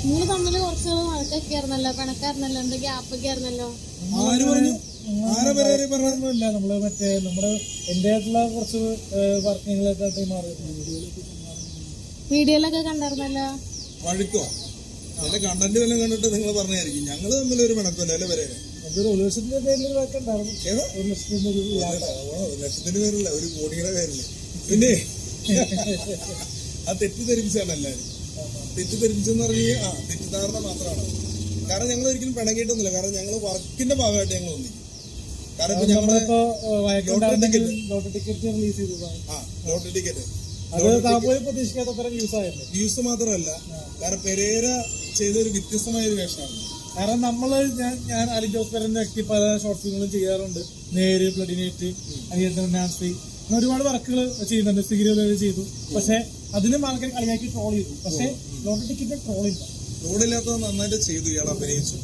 നിങ്ങൾ തമ്മിൽ കുറച്ചുകൂടെ വഴക്കൊക്കെ ആയിരുന്നല്ലോ, പിണക്കായിരുന്നല്ലോ, എന്താ ഗ്യാപ്പൊക്കെ ആയിരുന്നല്ലോ. ആര് പറഞ്ഞു? ആരെ പേര് പറഞ്ഞൊന്നുമില്ല. നമ്മള് മറ്റേ നമ്മുടെ എന്റെ ആയിട്ടുള്ള കുറച്ച് വർക്കിങ്ങളൊക്കെ മാറി വീഡിയോയിലൊക്കെ കണ്ടായിരുന്നല്ലോ. വഴുക്കോ അതിന്റെ കണ്ടന്റ് വല്ലതും കണ്ടിട്ട് നിങ്ങൾ പറഞ്ഞായിരിക്കും. ഞങ്ങള് തമ്മിലൊരു പിണക്കമില്ല അല്ലെ വരെ. അതൊരു 1 ലക്ഷത്തിന്റെ പേരിൽ വഴക്ക് ഉണ്ടായിരുന്നു. ഏതാ 1 ലക്ഷത്തിന്റെ ഒരു 1 ലക്ഷത്തിന്റെ പേരില്ല, 1 കോടിയുടെ പേരില്. പിന്നെ അത് തെറ്റിദ്ധരിപ്പിച്ചാണ് എല്ലാരും. തെറ്റിദ്ധരിപ്പിച്ചെന്ന് പറഞ്ഞാൽ തെറ്റിദ്ധാരണ മാത്രമാണ്. കാരണം ഞങ്ങൾ ഒരിക്കലും പിണങ്ങിയിട്ടൊന്നുമില്ല. കാരണം ഞങ്ങൾ വർക്കിന്റെ ഭാഗമായിട്ട് ഞങ്ങൾ ഒന്നിക്കും. കാരണം ഇപ്പൊ നമ്മളിപ്പോ ലോട്ടറി ടിക്കറ്റ് റിലീസ് ചെയ്തതാണ്. ലോട്ടറി ടിക്കറ്റ് അത് താപോയി പ്രതീക്ഷിക്കാത്ത വ്യൂസ് ആയിരുന്നു. വ്യൂസ് മാത്രമല്ല, കാരണം പെരേര ചെയ്തൊരു വ്യത്യസ്തമായ ഒരു വേഷമാണ്. കാരണം നമ്മള് ഞാൻ അലി ജോസ് പെരേരന്റെ വ്യക്തി പല ഷോർട്ട് ഫിലിമുകളും ചെയ്യാറുണ്ട്. നേര്, ബ്ലഡി നൈറ്റ്, അനിയന്ത്രൻ നാൻസി, അങ്ങനെ ഒരുപാട് വർക്കുകൾ ചെയ്യുന്നുണ്ട്. സീരിയലുകൾ ചെയ്തു. പക്ഷെ അതിനും ആൾക്കാർ കളിയാക്കി ട്രോൾ ചെയ്തു. പക്ഷെ ലോട്ടറി ടിക്കറ്റ് ട്രോൾ ഇല്ല. ട്രോളില്ലാത്തത് നന്നായിട്ട് ചെയ്തു. ഇയാൾ അഭിനയിച്ചു.